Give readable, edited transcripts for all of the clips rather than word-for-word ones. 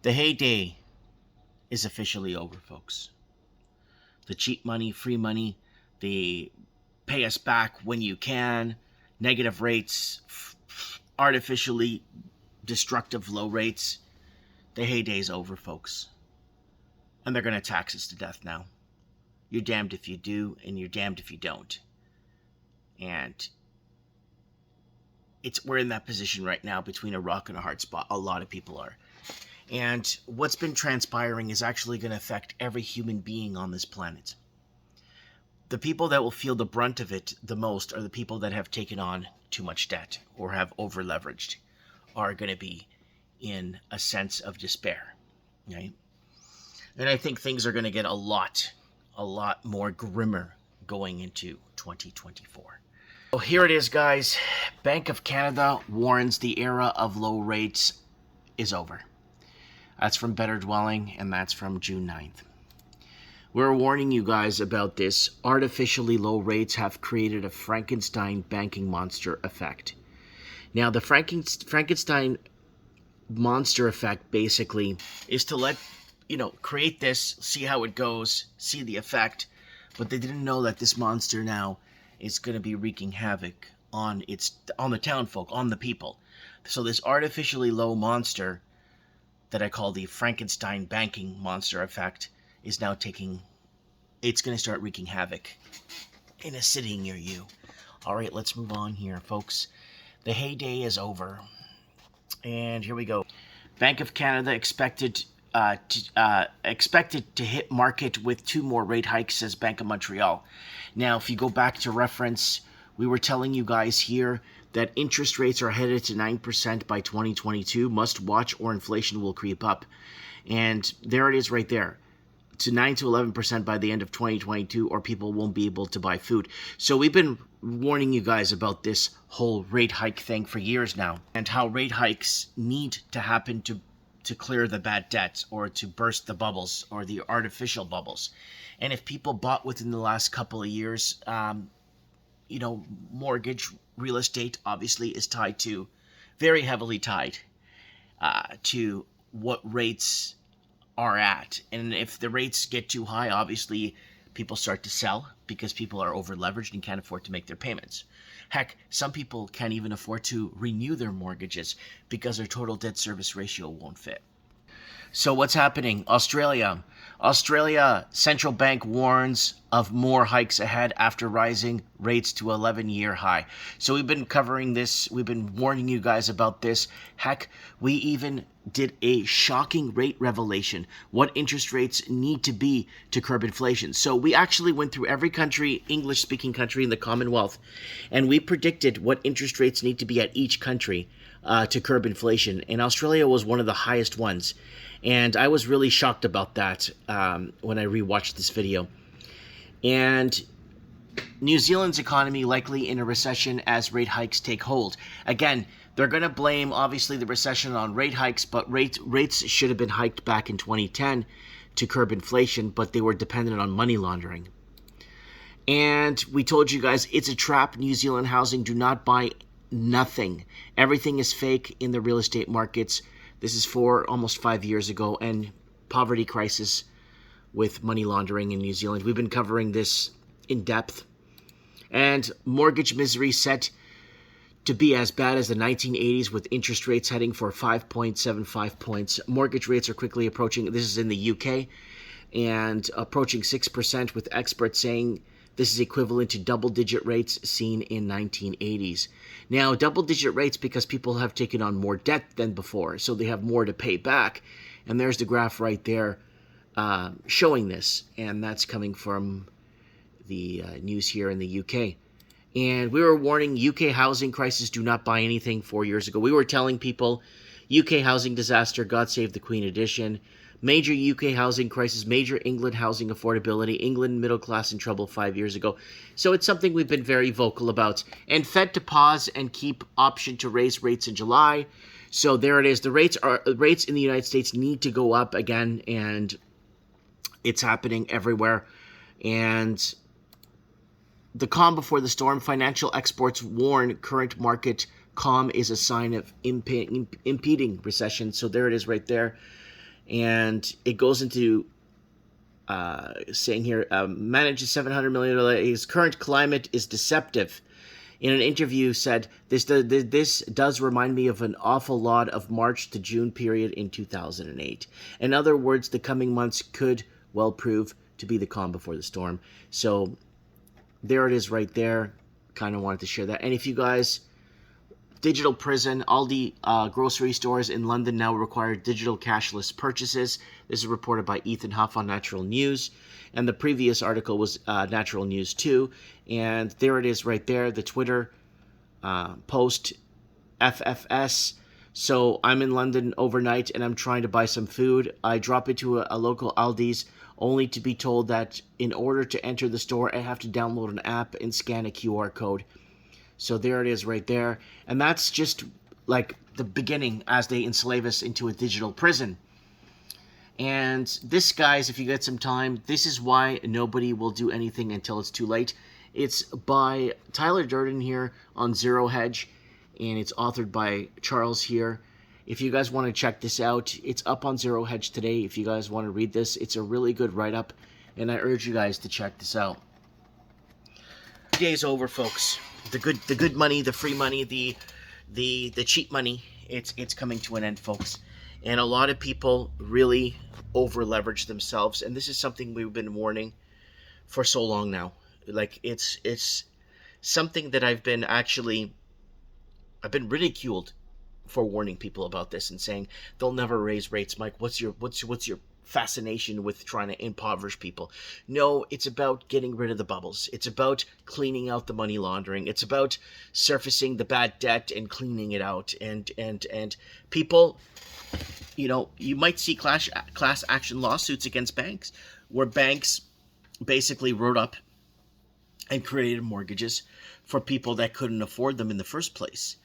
The heyday is officially over, folks. The cheap money, free money, the pay us back when you can, negative rates, artificially destructive low rates. The heyday's over, folks. And they're going to tax us to death now. You're damned if you do, and you're damned if you don't. And we're in that position right now between a rock and a hard spot. A lot of people are. And what's been transpiring is actually going to affect every human being on this planet. The people that will feel the brunt of it the most are the people that have taken on too much debt or have over-leveraged, are going to be in a sense of despair, right? And I think things are going to get a lot more grimmer going into 2024. So here it is, guys. Bank of Canada warns the era of low rates is over. That's from Better Dwelling, and that's from June 9th. We're warning you guys about this. Artificially low rates have created a Frankenstein banking monster effect. Now, the Frankenstein monster effect basically is to create this, see how it goes, see the effect, but they didn't know that this monster now is going to be wreaking havoc on the townfolk, on the people. So this artificially low monster that I call the Frankenstein banking monster effect is now it's going to start wreaking havoc in a city near you. All right, let's move on here, folks. The heyday is over. And here we go. Bank of Canada expected to hit market with 2 more rate hikes, says Bank of Montreal. Now, if you go back to reference, we were telling you guys here that interest rates are headed to 9% by 2022. Must watch or inflation will creep up. And there it is right there. To 9 to 11% by the end of 2022, or people won't be able to buy food. So we've been warning you guys about this whole rate hike thing for years now, and how rate hikes need to happen to clear the bad debts, or to burst the bubbles, or the artificial bubbles. And if people bought within the last couple of years, mortgage, real estate obviously is very heavily tied to what rates are at. And if the rates get too high, obviously people start to sell because people are over leveraged and can't afford to make their payments. Heck, some people can't even afford to renew their mortgages because their total debt service ratio won't fit. So what's happening? Australia central bank warns of more hikes ahead after rising rates to 11-year high. So we've been covering this. We've been warning you guys about this. Heck, we even did a shocking rate revelation. What interest rates need to be to curb inflation. So we actually went through every country, English-speaking country in the Commonwealth, and we predicted what interest rates need to be at each country to curb inflation. And Australia was one of the highest ones. And I was really shocked about that when I rewatched this video. And New Zealand's economy likely in a recession as rate hikes take hold. Again, they're going to blame, obviously, the recession on rate hikes, but rates should have been hiked back in 2010 to curb inflation, but they were dependent on money laundering. And we told you guys, it's a trap. New Zealand housing, do not buy nothing. Everything is fake in the real estate markets. This is for almost 5 years ago, and poverty crisis with money laundering in New Zealand. We've been covering this in depth. And mortgage misery set to be as bad as the 1980s, with interest rates heading for 5.75 points. Mortgage rates are quickly approaching, this is in the UK, and approaching 6%, with experts saying this is equivalent to double-digit rates seen in 1980s. Now, double-digit rates because people have taken on more debt than before, so they have more to pay back. And there's the graph right there showing this, and that's coming from the news here in the UK. And we were warning UK housing crisis, do not buy anything 4 years ago. We were telling people UK housing disaster, God save the Queen edition. Major UK housing crisis, major England housing affordability, England middle class in trouble 5 years ago. So it's something we've been very vocal about. And Fed to pause and keep option to raise rates in July. So there it is. The rates in the United States need to go up again, and it's happening everywhere. And the calm before the storm, financial experts warn current market calm is a sign of impeding recession. So there it is right there. And it goes into saying here, manages $700 million. His current climate is deceptive. In an interview, said this does remind me of an awful lot of March to June period in 2008. In other words, the coming months could well prove to be the calm before the storm. So there it is, right there. Kind of wanted to share that. And if you guys, digital prison, all the grocery stores in London now require digital cashless purchases. This is reported by Ethan Huff on Natural News. And the previous article was Natural News 2. And there it is right there, the Twitter post, FFS. So I'm in London overnight and I'm trying to buy some food. I drop into a local Aldi's only to be told that in order to enter the store, I have to download an app and scan a QR code. So there it is right there. And that's just like the beginning as they enslave us into a digital prison. And this, guys, if you get some time, this is why nobody will do anything until it's too late. It's by Tyler Durden here on Zero Hedge, and it's authored by Charles here. If you guys want to check this out, it's up on Zero Hedge today. If you guys want to read this, it's a really good write-up, and I urge you guys to check this out. The day's over, folks. The good money, the free money, the cheap money, it's coming to an end, folks. And a lot of people really over-leverage themselves, and this is something we've been warning for so long now. Like, it's something that I've been ridiculed for warning people about this and saying they'll never raise rates. Mike, what's your fascination with trying to impoverish people? No, it's about getting rid of the bubbles. It's about cleaning out the money laundering. It's about surfacing the bad debt and cleaning it out. And people, you know, you might see class action lawsuits against banks where banks basically wrote up and created mortgages for people that couldn't afford them in the first place.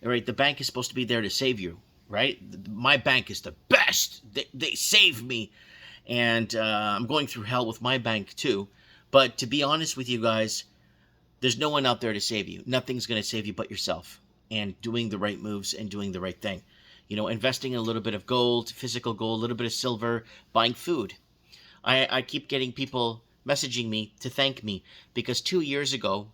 All right, the bank is supposed to be there to save you, right? My bank is the best. They save me. And I'm going through hell with my bank too. But to be honest with you guys, there's no one out there to save you. Nothing's going to save you but yourself. And doing the right moves and doing the right thing. You know, investing in a little bit of gold, physical gold, a little bit of silver, buying food. I keep getting people messaging me to thank me because 2 years ago,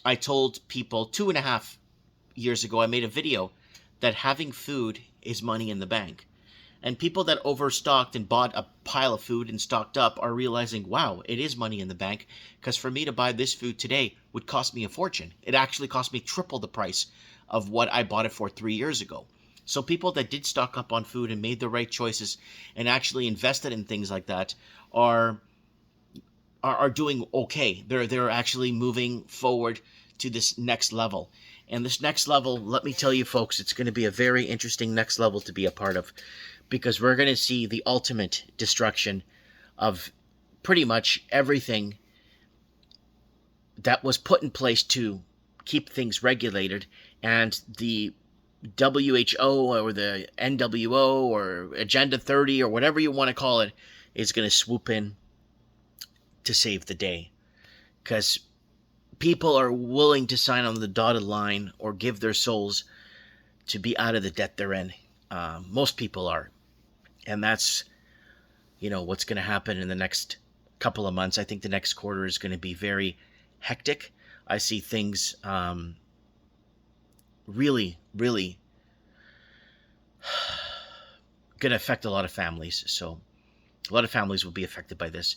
I told people, 2.5 years ago, I made a video that having food is money in the bank. And people that overstocked and bought a pile of food and stocked up are realizing, wow, it is money in the bank. Because for me to buy this food today would cost me a fortune. It actually cost me triple the price of what I bought it for 3 years ago. So people that did stock up on food and made the right choices and actually invested in things like that are doing okay. They're actually moving forward to this next level. And this next level, let me tell you folks, it's going to be a very interesting next level to be a part of, because we're going to see the ultimate destruction of pretty much everything that was put in place to keep things regulated, and the WHO or the NWO or Agenda 30 or whatever you want to call it is going to swoop in to save the day. Because people are willing to sign on the dotted line or give their souls to be out of the debt they're in. Most people are. And that's, you know, what's going to happen in the next couple of months. I think the next quarter is going to be very hectic. I see things really, really going to affect a lot of families. So a lot of families will be affected by this.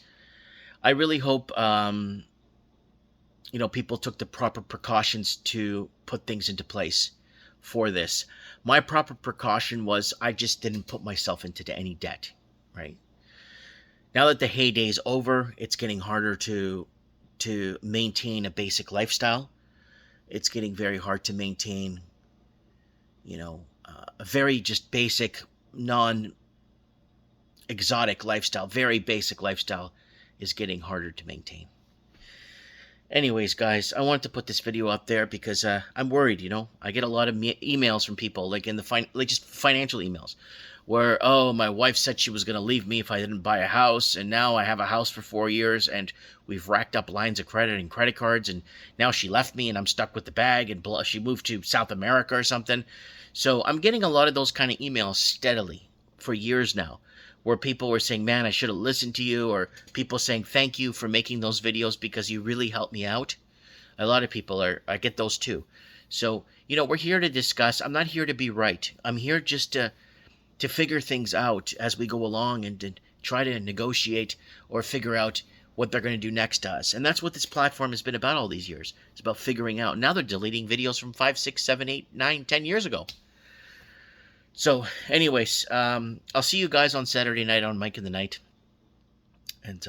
I really hope, people took the proper precautions to put things into place for this. My proper precaution was I just didn't put myself into any debt, right? Now that the heyday is over, it's getting harder to maintain a basic lifestyle. It's getting very hard to maintain, a very just basic, non-exotic lifestyle. Very basic lifestyle is getting harder to maintain. Anyways, guys, I wanted to put this video up there because I'm worried, I get a lot of emails from people, like just financial emails, where, oh, my wife said she was going to leave me if I didn't buy a house, and now I have a house for 4 years, and we've racked up lines of credit and credit cards, and now she left me, and I'm stuck with the bag, and she moved to South America or something. So I'm getting a lot of those kind of emails steadily for years now, where people were saying, man, I should have listened to you, or people saying thank you for making those videos because you really helped me out. A lot of people I get those too. So, we're here to discuss. I'm not here to be right. I'm here just to figure things out as we go along and to try to negotiate or figure out what they're going to do next to us. And that's what this platform has been about all these years. It's about figuring out. Now they're deleting videos from 5, 6, 7, 8, 9, 10 years ago. So anyways, I'll see you guys on Saturday night on Mike in the Night. And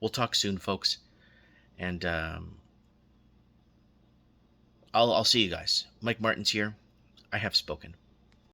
we'll talk soon, folks. And I'll see you guys. Mike Martin's here. I have spoken.